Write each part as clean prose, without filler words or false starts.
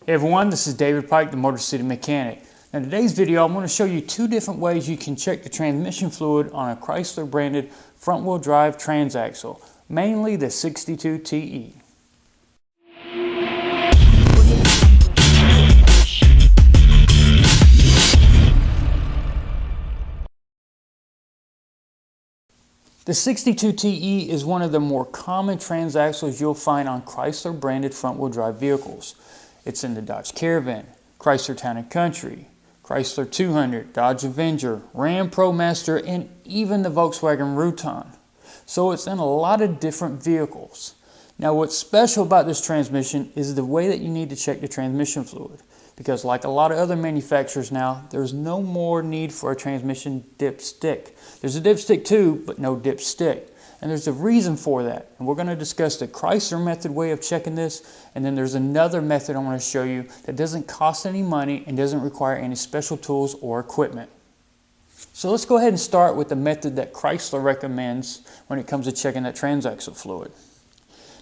Hey everyone, this is David Pike, the Motorcity Mechanic. Now in today's video, I'm going to show you two different ways you can check the transmission fluid on a Chrysler branded front wheel drive transaxle, mainly the 62TE. The 62TE is one of the more common transaxles you'll find on Chrysler branded front wheel drive vehicles. It's in the Dodge Caravan, Chrysler Town & Country, Chrysler 200, Dodge Avenger, Ram ProMaster, and even the Volkswagen Routan. So it's in a lot of different vehicles. Now what's special about this transmission is the way that you need to check the transmission fluid. Because like a lot of other manufacturers now, there's no more need for a transmission dipstick. There's a dipstick too, but no dipstick. And there's a reason for that. And we're going to discuss the Chrysler method way of checking this. And then there's another method I want to show you that doesn't cost any money and doesn't require any special tools or equipment. So let's go ahead and start with the method that Chrysler recommends when it comes to checking that transaxle fluid.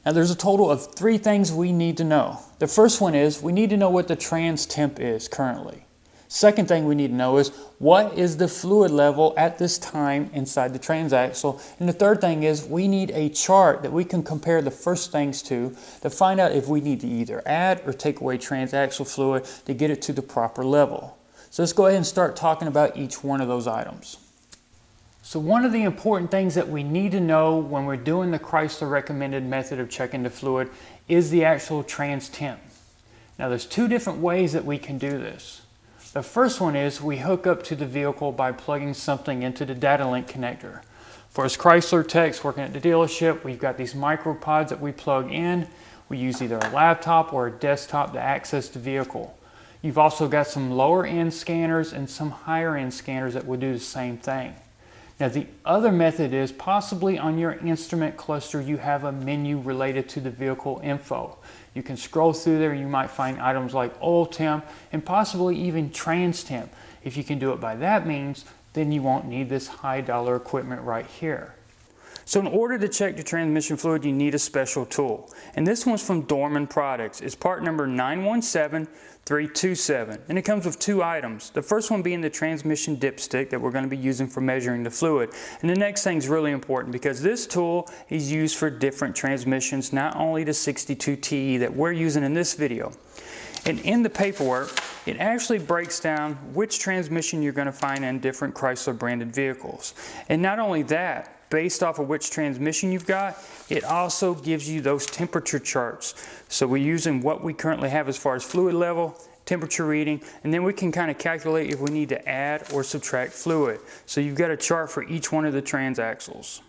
Now there's a total of 3 things we need to know. The first one is we need to know what the trans temp is currently. Second thing we need to know is what is the fluid level at this time inside the transaxle. And the third thing is we need a chart that we can compare the first things to find out if we need to either add or take away transaxle fluid to get it to the proper level. So let's go ahead and start talking about each one of those items. So one of the important things that we need to know when we're doing the Chrysler recommended method of checking the fluid is the actual trans temp. Now there's 2 different ways that we can do this. The first one is we hook up to the vehicle by plugging something into the data link connector. For us Chrysler techs working at the dealership, we've got these micropods that we plug in. We use either a laptop or a desktop to access the vehicle. You've also got some lower end scanners and some higher end scanners that will do the same thing. Now the other method is possibly on your instrument cluster you have a menu related to the vehicle info. You can scroll through there, you might find items like oil temp and possibly even trans temp. If you can do it by that means, then you won't need this high dollar equipment right here. So in order to check the transmission fluid, you need a special tool. And this one's from Dorman Products. It's part number 917327. And it comes with 2 items. The first one being the transmission dipstick that we're going to be using for measuring the fluid. And the next thing is really important because this tool is used for different transmissions, not only the 62TE that we're using in this video. And in the paperwork, it actually breaks down which transmission you're going to find in different Chrysler branded vehicles. And not only that, based off of which transmission you've got, it also gives you those temperature charts. So we're using what we currently have as far as fluid level, temperature reading, and then we can kind of calculate if we need to add or subtract fluid. So you've got a chart for each one of the transaxles.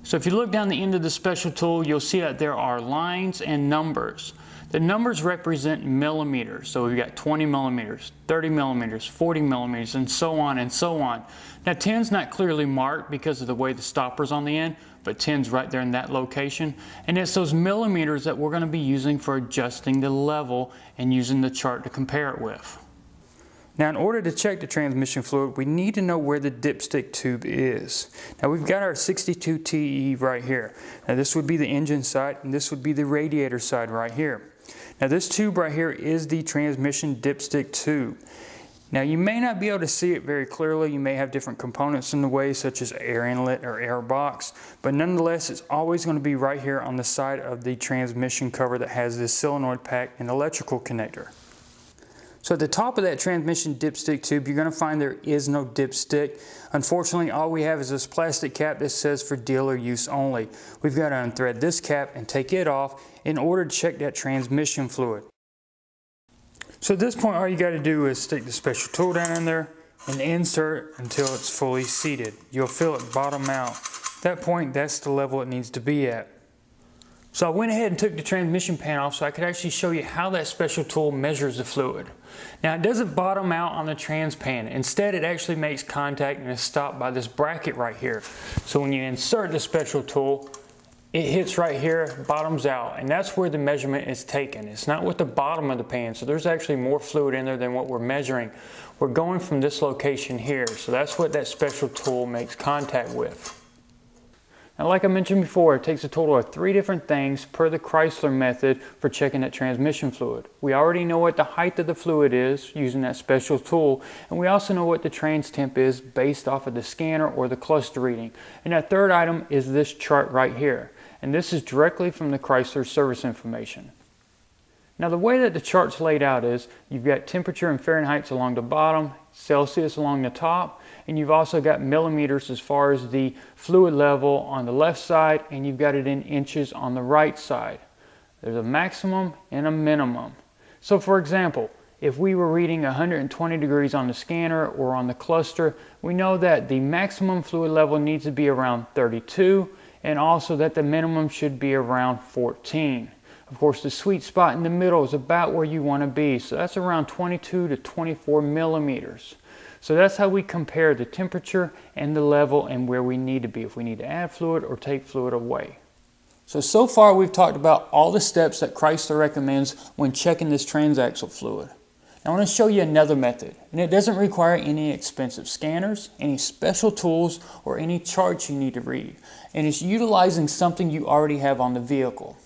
So if you look down the end of the special tool, you'll see that there are lines and numbers. The numbers represent millimeters. So we've got 20 millimeters, 30 millimeters, 40 millimeters, and so on and so on. Now 10's not clearly marked because of the way the stopper's on the end, but 10's right there in that location. And it's those millimeters that we're going to be using for adjusting the level and using the chart to compare it with. Now in order to check the transmission fluid, we need to know where the dipstick tube is. Now we've got our 62TE right here. Now this would be the engine side and this would be the radiator side right here. Now this tube right here is the transmission dipstick tube. Now you may not be able to see it very clearly. You may have different components in the way such as air inlet or air box, but nonetheless it's always going to be right here on the side of the transmission cover that has this solenoid pack and electrical connector. So at the top of that transmission dipstick tube, you're going to find there is no dipstick. Unfortunately, all we have is this plastic cap that says for dealer use only. We've got to unthread this cap and take it off in order to check that transmission fluid. So at this point, all you got to do is stick the special tool down in there and insert until it's fully seated. You'll feel it bottom out. At that point, that's the level it needs to be at. So I went ahead and took the transmission pan off so I could actually show you how that special tool measures the fluid. Now it doesn't bottom out on the trans pan. Instead it actually makes contact and is stopped by this bracket right here. So when you insert the special tool, it hits right here, bottoms out, and that's where the measurement is taken. It's not with the bottom of the pan, so there's actually more fluid in there than what we're measuring. We're going from this location here, so that's what that special tool makes contact with. Now, like I mentioned before, it takes a total of 3 different things per the Chrysler method for checking that transmission fluid. We already know what the height of the fluid is using that special tool, and we also know what the trans temp is based off of the scanner or the cluster reading. And that third item is this chart right here, and this is directly from the Chrysler service information. Now, the way that the chart's laid out is you've got temperature in Fahrenheit along the bottom, Celsius along the top, and you've also got millimeters as far as the fluid level on the left side, and you've got it in inches on the right side. There's a maximum and a minimum. So for example, if we were reading 120 degrees on the scanner or on the cluster, we know that the maximum fluid level needs to be around 32, and also that the minimum should be around 14. Of course, the sweet spot in the middle is about where you want to be, so that's around 22 to 24 millimeters. So that's how we compare the temperature and the level and where we need to be, if we need to add fluid or take fluid away. So far we've talked about all the steps that Chrysler recommends when checking this transaxle fluid. Now I want to show you another method, and it doesn't require any expensive scanners, any special tools, or any charts you need to read, and it's utilizing something you already have on the vehicle.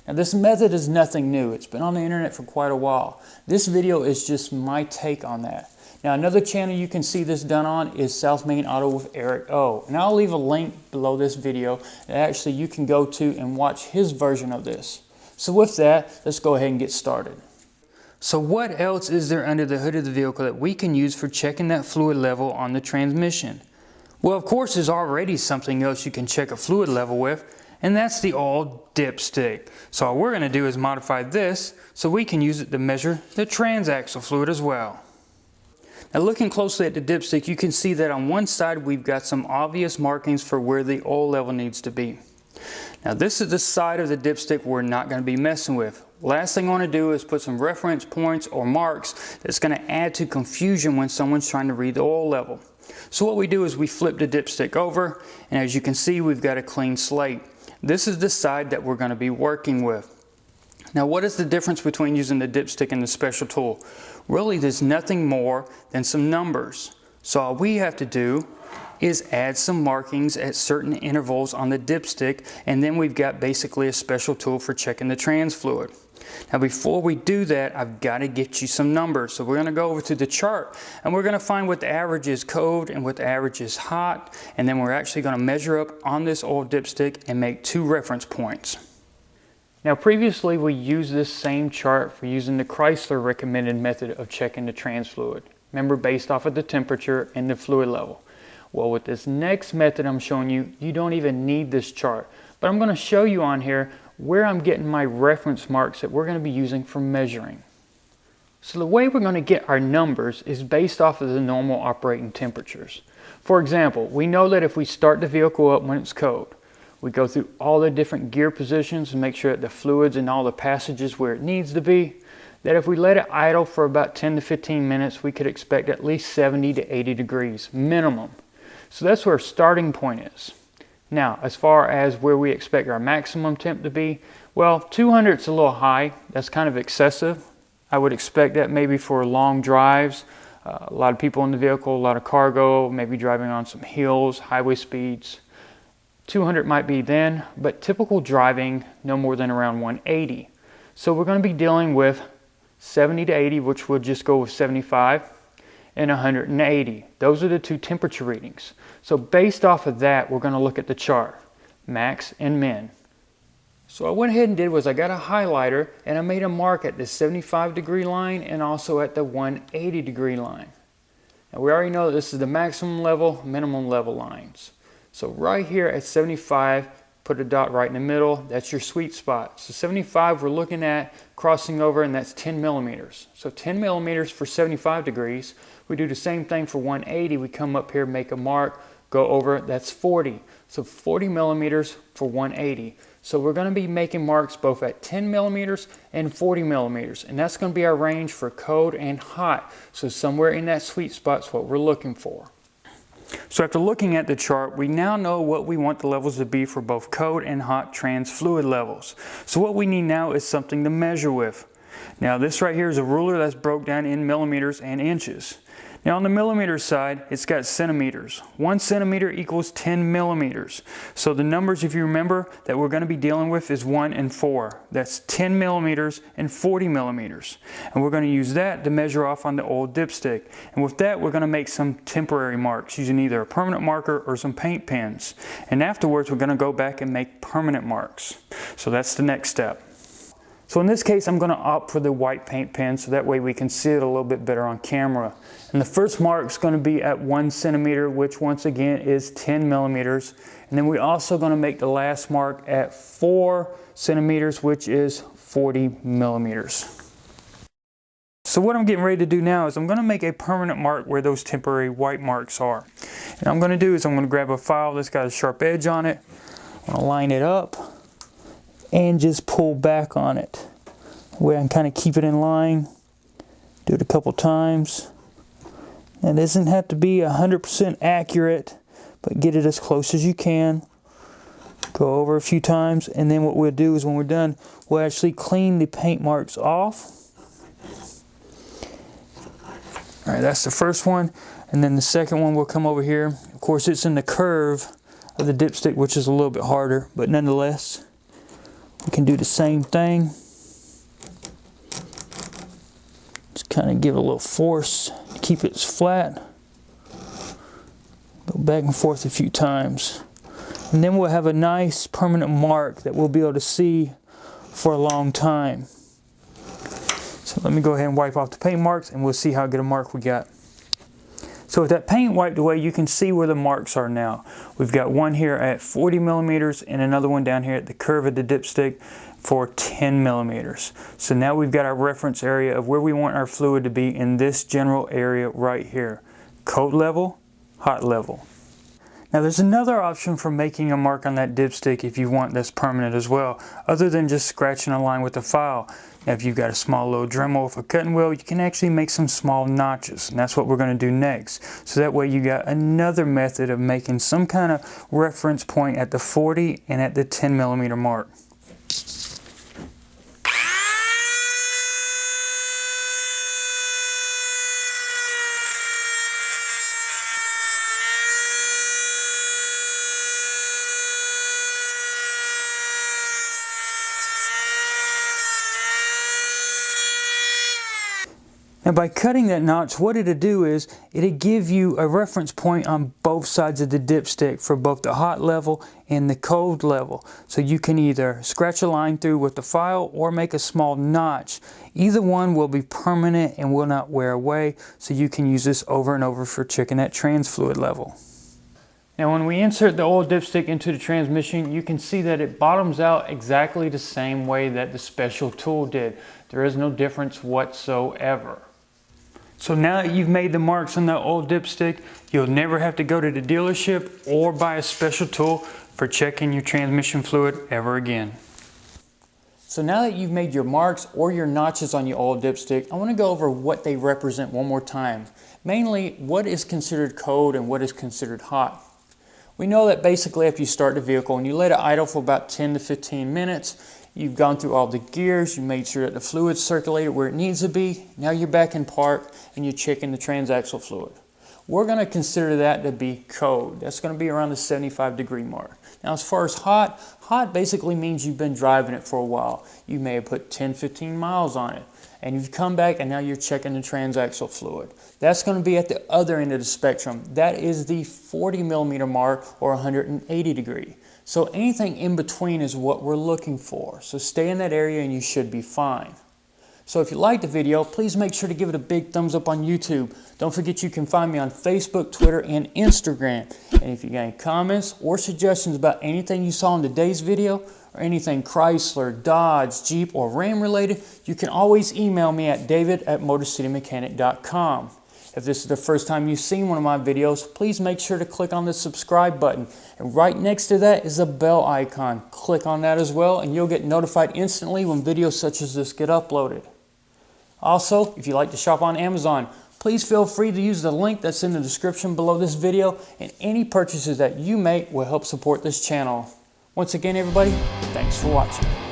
Now this method is nothing new. It's been on the internet for quite a while. This video is just my take on that. Now another channel you can see this done on is South Main Auto with Eric O. And I'll leave a link below this video that actually you can go to and watch his version of this. So with that, let's go ahead and get started. So what else is there under the hood of the vehicle that we can use for checking that fluid level on the transmission? Well, of course, there's already something else you can check a fluid level with, and that's the old dipstick. So all we're going to do is modify this so we can use it to measure the transaxle fluid as well. Now looking closely at the dipstick, you can see that on one side we've got some obvious markings for where the oil level needs to be. Now this is the side of the dipstick we're not going to be messing with. Last thing I want to do is put some reference points or marks that's going to add to confusion when someone's trying to read the oil level. So what we do is we flip the dipstick over, and as you can see, we've got a clean slate. This is the side that we're going to be working with. Now what is the difference between using the dipstick and the special tool? Really, there's nothing more than some numbers. So all we have to do is add some markings at certain intervals on the dipstick, and then we've got basically a special tool for checking the trans fluid. Now before we do that, I've got to get you some numbers. So we're going to go over to the chart, and we're going to find what the average is cold and what the average is hot, and then we're actually going to measure up on this old dipstick and make 2 reference points. Now previously we used this same chart for using the Chrysler recommended method of checking the trans fluid. Remember, based off of the temperature and the fluid level. Well, with this next method I'm showing you, you don't even need this chart. But I'm going to show you on here where I'm getting my reference marks that we're going to be using for measuring. So the way we're going to get our numbers is based off of the normal operating temperatures. For example, we know that if we start the vehicle up when it's cold, we go through all the different gear positions and make sure that the fluid's in all the passages where it needs to be, that if we let it idle for about 10 to 15 minutes, we could expect at least 70 to 80 degrees minimum. So that's where our starting point is. Now, as far as where we expect our maximum temp to be, well, 200 is a little high. That's kind of excessive. I would expect that maybe for long drives, a lot of people in the vehicle, a lot of cargo, maybe driving on some hills, highway speeds. 200 might be then, but typical driving, no more than around 180. So we're going to be dealing with 70 to 80, which would just go with 75, and 180. Those are the 2 temperature readings. So based off of that, we're going to look at the chart, max and min. So what I went ahead and did was I got a highlighter and I made a mark at the 75 degree line and also at the 180 degree line. Now we already know that this is the maximum level, minimum level lines. So right here at 75, put a dot right in the middle. That's your sweet spot. So 75 we're looking at crossing over, and that's 10 millimeters. So 10 millimeters for 75 degrees. We do the same thing for 180. We come up here, make a mark, go over, that's 40. So 40 millimeters for 180. So we're going to be making marks both at 10 millimeters and 40 millimeters. And that's going to be our range for cold and hot. So somewhere in that sweet spot is what we're looking for. So after looking at the chart, we now know what we want the levels to be for both cold and hot trans fluid levels. So what we need now is something to measure with. Now this right here is a ruler that's broke down in millimeters and inches. Now on the millimeter side, it's got centimeters. 1 centimeter equals 10 millimeters. So the numbers, if you remember, that we're going to be dealing with is 1 and 4. That's 10 millimeters and 40 millimeters. And we're going to use that to measure off on the old dipstick. And with that, we're going to make some temporary marks using either a permanent marker or some paint pens. And afterwards, we're going to go back and make permanent marks. So that's the next step. So in this case, I'm going to opt for the white paint pen so that way we can see it a little bit better on camera. And the first mark is going to be at 1 centimeter, which once again is 10 millimeters. And then we're also going to make the last mark at 4 centimeters, which is 40 millimeters. So what I'm getting ready to do now is I'm going to make a permanent mark where those temporary white marks are. And what I'm going to do is I'm going to grab a file that's got a sharp edge on it. I'm going to line it up and just pull back on it. That way I can kind of keep it in line. Do it a couple times. And it doesn't have to be 100% accurate, but get it as close as you can. Go over a few times, and then what we'll do is when we're done, we'll actually clean the paint marks off. All right, that's the first one. And then the second one will come over here. Of course, it's in the curve of the dipstick, which is a little bit harder, but nonetheless, we can do the same thing. Just kind of give it a little force to keep it flat. Go back and forth a few times. And then we'll have a nice permanent mark that we'll be able to see for a long time. So let me go ahead and wipe off the paint marks and we'll see how good a mark we got. So with that paint wiped away, you can see where the marks are now. We've got one here at 40 millimeters and another one down here at the curve of the dipstick for 10 millimeters. So now we've got our reference area of where we want our fluid to be in this general area right here. Cold level, hot level. Now there's another option for making a mark on that dipstick if you want this permanent as well, other than just scratching a line with a file. Now if you've got a small little Dremel with a cutting wheel, you can actually make some small notches, and that's what we're going to do next. So that way you got another method of making some kind of reference point at the 40 and at the 10 millimeter mark. And by cutting that notch, what it'll do is it'll give you a reference point on both sides of the dipstick for both the hot level and the cold level. So you can either scratch a line through with the file or make a small notch. Either one will be permanent and will not wear away, so you can use this over and over for checking that trans fluid level. Now when we insert the old dipstick into the transmission, you can see that it bottoms out exactly the same way that the special tool did. There is no difference whatsoever. So now that you've made the marks on that old dipstick, you'll never have to go to the dealership or buy a special tool for checking your transmission fluid ever again. So now that you've made your marks or your notches on your old dipstick, I want to go over what they represent one more time. Mainly, what is considered cold and what is considered hot. We know that basically if you start the vehicle and you let it idle for about 10 to 15 minutes, you've gone through all the gears, you made sure that the fluid's circulated where it needs to be. Now you're back in park and you're checking the transaxle fluid. We're going to consider that to be cold. That's going to be around the 75-degree mark. Now as far as hot, hot basically means you've been driving it for a while. You may have put 10, 15 miles on it. And you've come back and now you're checking the transaxle fluid. That's going to be at the other end of the spectrum. That is the 40 millimeter mark or 180 degree. So anything in between is what we're looking for. So stay in that area and you should be fine. So if you liked the video, please make sure to give it a big thumbs up on YouTube. Don't forget you can find me on Facebook, Twitter, and Instagram. And if you got any comments or suggestions about anything you saw in today's video, or anything Chrysler, Dodge, Jeep, or Ram related, you can always email me at david@motorcitymechanic.com. If this is the first time you've seen one of my videos, please make sure to click on the subscribe button. And right next to that is a bell icon. Click on that as well and you'll get notified instantly when videos such as this get uploaded. Also, if you like to shop on Amazon, please feel free to use the link that's in the description below this video, and any purchases that you make will help support this channel. Once again, everybody, thanks for watching.